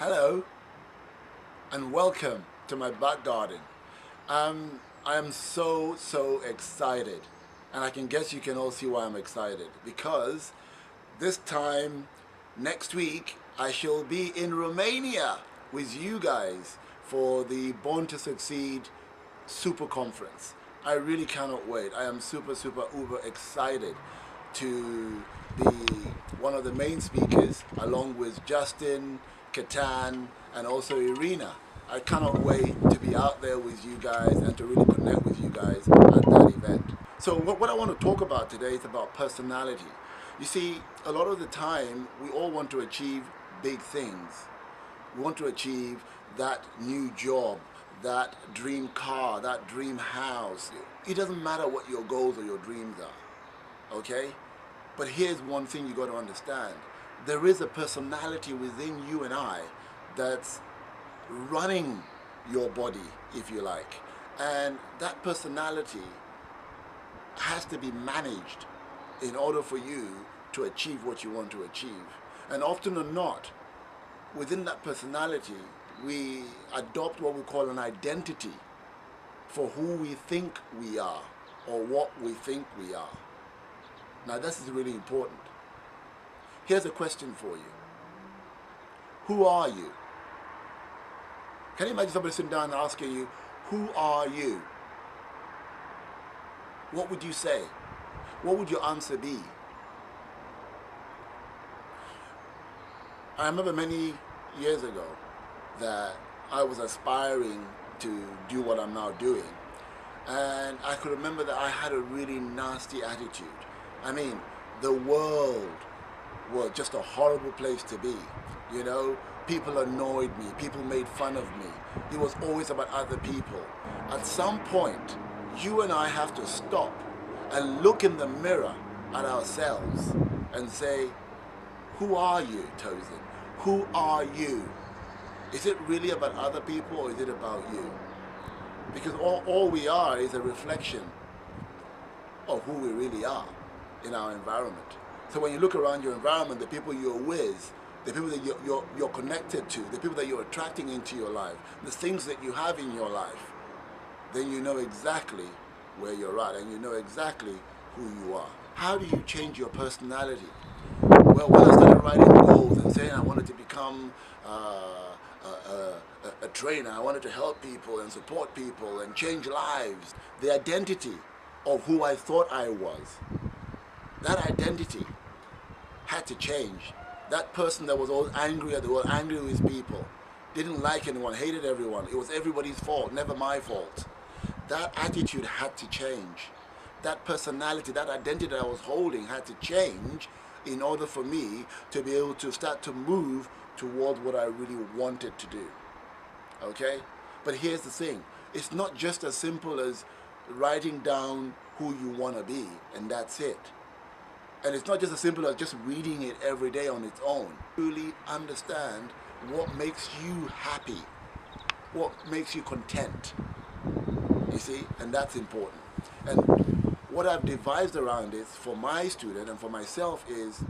Hello and welcome to my back garden. I am so excited, and I can guess you can all see why I'm excited, because this time next week I shall be in Romania with you guys for the Born to Succeed Super Conference. I really cannot wait. I am super uber excited to be one of the main speakers along with Justin, Katan, and also Irina. I cannot wait to be out there with you guys and to really connect with you guys at that event. So what I want to talk about today is about personality. You see, a lot of the time we all want to achieve big things. We want to achieve that new job, that dream car, that dream house. It doesn't matter what your goals or your dreams are, okay? But here's one thing you got to understand. There is a personality within you and I that's running your body, if you like. And that personality has to be managed in order for you to achieve what you want to achieve. And often or not, within that personality, we adopt what we call an identity for who we think we are or what we think we are. Now, this is really important. Here's a question for you. Who are you? Can you imagine somebody sitting down and asking you, who are you? What would you say? What would your answer be? I remember many years ago that I was aspiring to do what I'm now doing. And I could remember that I had a really nasty attitude. I mean, the world was just a horrible place to be. You know, people annoyed me, people made fun of me. It was always about other people. At some point, you and I have to stop and look in the mirror at ourselves and say, who are you, Tosin? Who are you? Is it really about other people or is it about you? Because all we are is a reflection of who we really are in our environment. So when you look around your environment, the people you're with, the people that you're connected to, the people that you're attracting into your life, the things that you have in your life, then you know exactly where you're at and you know exactly who you are. How do you change your personality? Well, when I started writing goals and saying I wanted to become a trainer, I wanted to help people and support people and change lives, the identity of who I thought I was, that identity had to change. That person that was always angry at the world, angry with people, didn't like anyone, hated everyone, it was everybody's fault, never my fault. That attitude had to change. That personality, that identity that I was holding had to change in order for me to be able to start to move towards what I really wanted to do. Okay? But here's the thing. It's not just as simple as writing down who you want to be and that's it. And it's not just as simple as just reading it every day on its own. Really understand what makes you happy, what makes you content, you see, and that's important. And what I've devised around it for my student and for myself is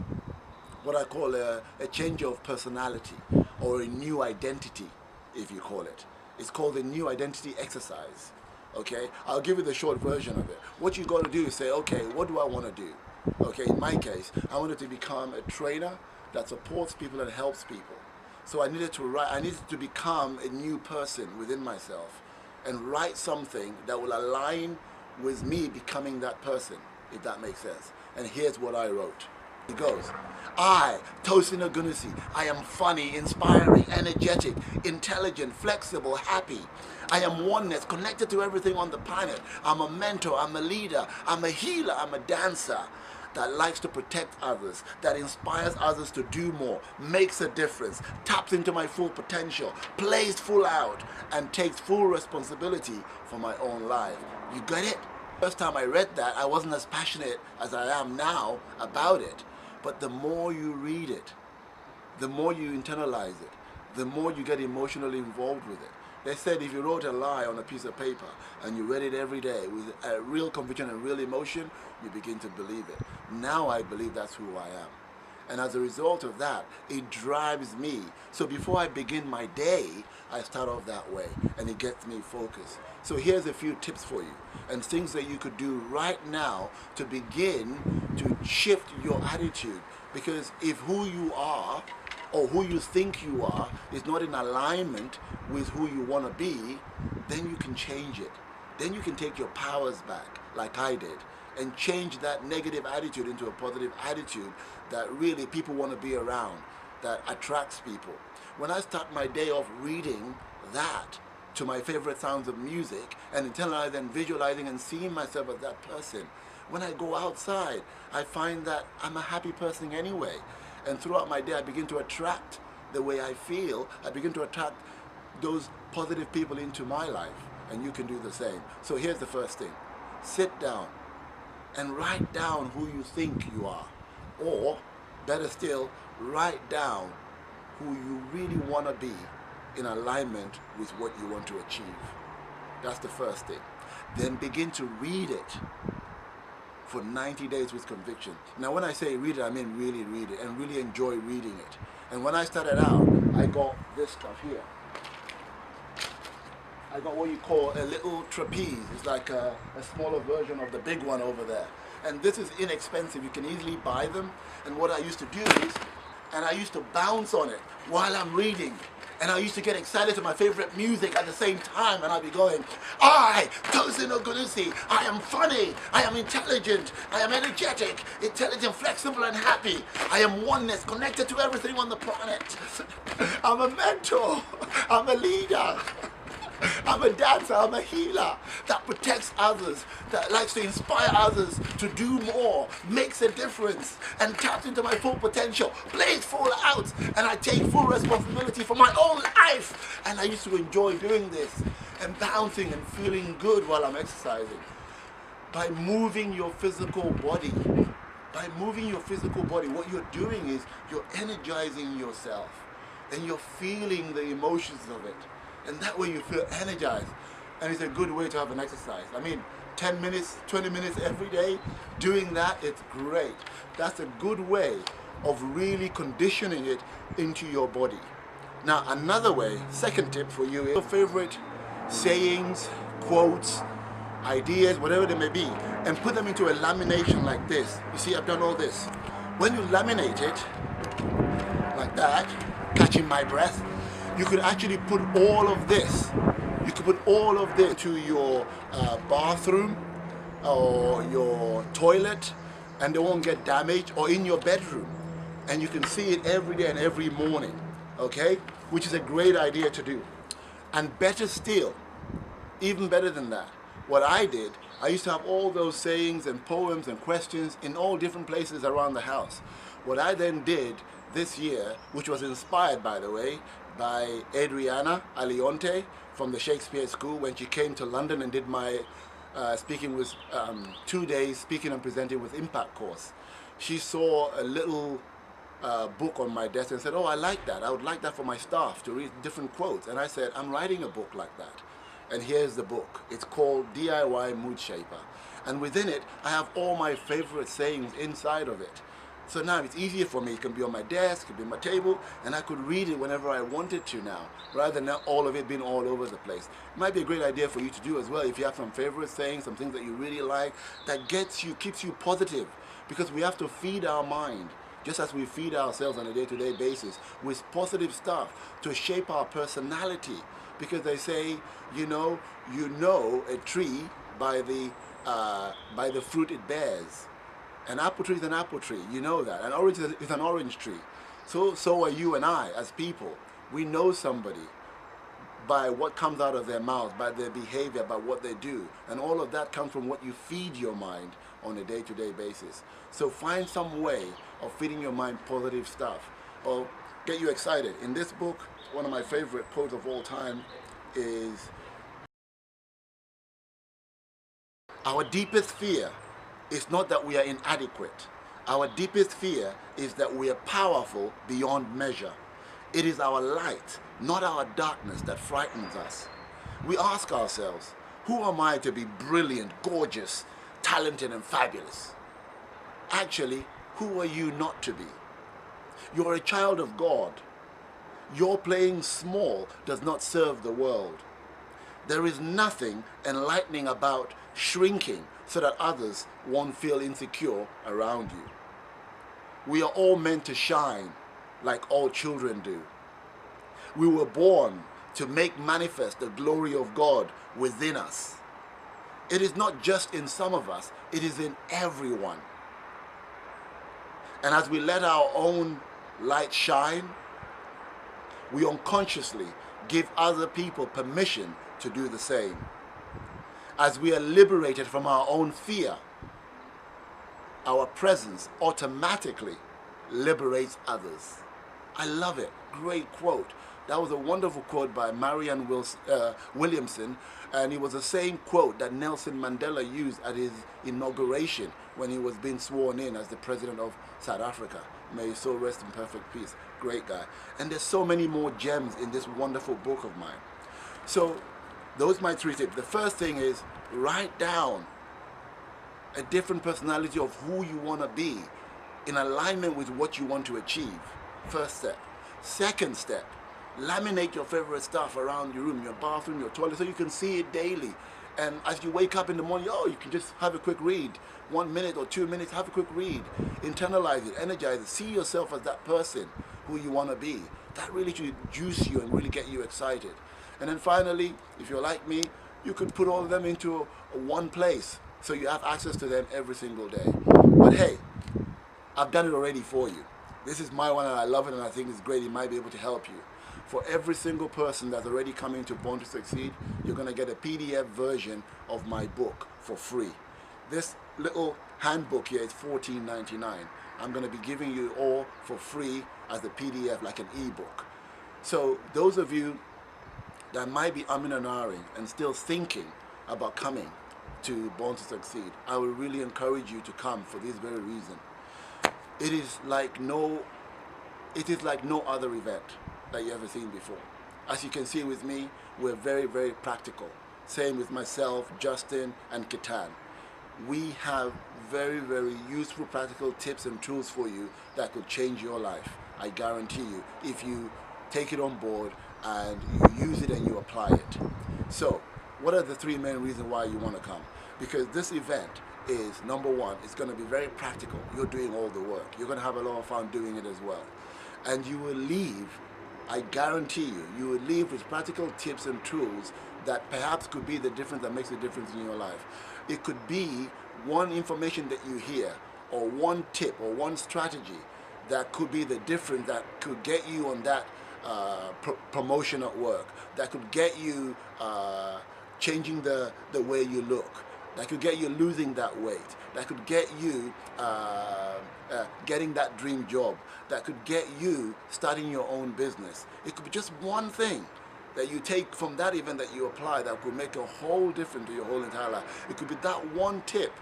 what I call a change of personality or a new identity, if you call it. It's called the new identity exercise. Okay, I'll give you the short version of it. What you got to do is say, okay, what do I want to do? Okay, in my case, I wanted to become a trainer that supports people and helps people. So I needed to become a new person within myself and write something that will align with me becoming that person, if that makes sense. And here's what I wrote. It goes, I, Tosin Ogunnusi, I am funny, inspiring, energetic, intelligent, flexible, happy. I am oneness, connected to everything on the planet. I'm a mentor, I'm a leader, I'm a healer, I'm a dancer that likes to protect others, that inspires others to do more, makes a difference, taps into my full potential, plays full out, and takes full responsibility for my own life. You get it? First time I read that, I wasn't as passionate as I am now about it. But the more you read it, the more you internalize it, the more you get emotionally involved with it. They said if you wrote a lie on a piece of paper and you read it every day with a real conviction and real emotion, you begin to believe it. Now I believe that's who I am. And as a result of that, it drives me. So before I begin my day, I start off that way, and it gets me focused. So here's a few tips for you, and things that you could do right now to begin to shift your attitude. Because if who you are, or who you think you are, is not in alignment with who you want to be, then you can change it. Then you can take your powers back, like I did, and change that negative attitude into a positive attitude that really people want to be around, that attracts people. When I start my day off reading that to my favorite sounds of music and internalizing and visualizing and seeing myself as that person, when I go outside, I find that I'm a happy person anyway. And throughout my day, I begin to attract the way I feel. I begin to attract those positive people into my life. And you can do the same. So here's the first thing. Sit down and write down who you think you are. Or, better still, write down who you really want to be in alignment with what you want to achieve. That's the first thing. Then begin to read it for 90 days with conviction. Now when I say read it, I mean really read it and really enjoy reading it. And when I started out, I got this stuff here. I got what you call a little trapeze. It's like a smaller version of the big one over there. And this is inexpensive. You can easily buy them. And what I used to do is, and I used to bounce on it while I'm reading. And I used to get excited to my favorite music at the same time, and I'd be going, I, Tosin Ogunnusi, I am funny, I am intelligent, I am energetic, intelligent, flexible, and happy. I am oneness, connected to everything on the planet. I'm a mentor, I'm a leader. I'm a dancer, I'm a healer that protects others, that likes to inspire others to do more, makes a difference, and taps into my full potential, plays full out, and I take full responsibility for my own life. And I used to enjoy doing this and bouncing and feeling good while I'm exercising. By moving your physical body, what you're doing is you're energizing yourself and you're feeling the emotions of it. And that way you feel energized. And it's a good way to have an exercise. I mean, 10 minutes, 20 minutes every day, doing that, it's great. That's a good way of really conditioning it into your body. Now, another way, second tip for you, is your favorite sayings, quotes, ideas, whatever they may be, and put them into a lamination like this. You see, I've done all this. When you laminate it, like that, catching my breath, you could actually put all of this. You could put all of this to your bathroom or your toilet, and they won't get damaged, or in your bedroom. And you can see it every day and every morning, okay? Which is a great idea to do. And better still, even better than that, what I did, I used to have all those sayings and poems and questions in all different places around the house. What I then did this year, which was inspired, by the way, by Adriana Alionte from the Shakespeare School when she came to London and did my 2 days speaking and presenting with impact course. She saw a little book on my desk and said, oh, I like that. I would like that for my staff to read different quotes. And I said, I'm writing a book like that. And here's the book. It's called DIY Mood Shaper. And within it, I have all my favorite sayings inside of it. So now it's easier for me. It can be on my desk, it can be on my table, and I could read it whenever I wanted to now, rather than all of it being all over the place. It might be a great idea for you to do as well if you have some favorite sayings, some things that you really like, that keeps you positive, because we have to feed our mind, just as we feed ourselves on a day-to-day basis, with positive stuff to shape our personality. Because they say, you know a tree by the fruit it bears. An apple tree is an apple tree, you know that. An orange is an orange tree. So are you and I as people. We know somebody by what comes out of their mouth, by their behavior, by what they do. And all of that comes from what you feed your mind on a day-to-day basis. So find some way of feeding your mind positive stuff or get you excited. In this book, one of my favorite quotes of all time is, our deepest fear is not that we are inadequate. Our deepest fear is that we are powerful beyond measure. It is our light, not our darkness, that frightens us. We ask ourselves, who am I to be brilliant, gorgeous, talented, and fabulous? Actually, who are you not to be? You're a child of God. Your playing small does not serve the world. There is nothing enlightening about shrinking so that others won't feel insecure around you. We are all meant to shine like all children do. We were born to make manifest the glory of God within us. It is not just in some of us, it is in everyone. And as we let our own light shine, we unconsciously give other people permission to do the same. As we are liberated from our own fear, our presence automatically liberates others. I love it. Great quote. That was a wonderful quote by Marianne Williamson, and it was the same quote that Nelson Mandela used at his inauguration when he was being sworn in as the president of South Africa. May his soul rest in perfect peace. Great guy. And there's so many more gems in this wonderful book of mine. So those are my 3 tips. The first thing is write down a different personality of who you want to be in alignment with what you want to achieve. First step. Second step, laminate your favorite stuff around your room, your bathroom, your toilet, so you can see it daily. And as you wake up in the morning, you can just have a quick read. 1 minute or 2 minutes, have a quick read. Internalize it, energize it. See yourself as that person who you want to be. That really should juice you and really get you excited. And then finally, if you're like me, you could put all of them into one place so you have access to them every single day. But hey, I've done it already for you. This is my one and I love it and I think it's great. It might be able to help you. For every single person that's already coming to Born to Succeed, you're going to get a PDF version of my book for free. This little handbook here is $14.99. I'm going to be giving you all for free as a PDF, like an ebook. So those of you that might be umming and ahhing and still thinking about coming to Born to Succeed, I will really encourage you to come for this very reason. It is like no other event that you ever seen before. As you can see with me, we're very, very practical. Same with myself, Justin, and Kitan. We have very, very useful practical tips and tools for you that could change your life. I guarantee you, if you take it on board and you use it and you apply it. So, what are the 3 main reasons why you want to come? Because this event is, number 1, it's going to be very practical. You're doing all the work. You're going to have a lot of fun doing it as well. And you will leave, I guarantee you, you will leave with practical tips and tools that perhaps could be the difference that makes a difference in your life. It could be one information that you hear, or one tip, or one strategy that could be the difference that could get you on that promotion at work, that could get you changing the way you look, that could get you losing that weight, that could get you getting that dream job, that could get you starting your own business. It could be just one thing that you take from that event that you apply that could make a whole difference to your whole entire life. It could be that one tip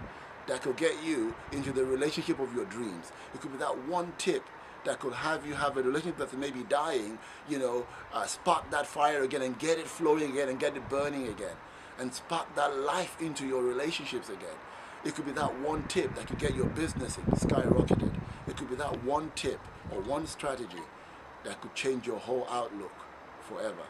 that could get you into the relationship of your dreams. It could be that one tip that could have you have a relationship that's maybe dying, spark that fire again and get it flowing again and get it burning again, and spark that life into your relationships again. It could be that one tip that could get your business skyrocketed. It could be that one tip or one strategy that could change your whole outlook forever.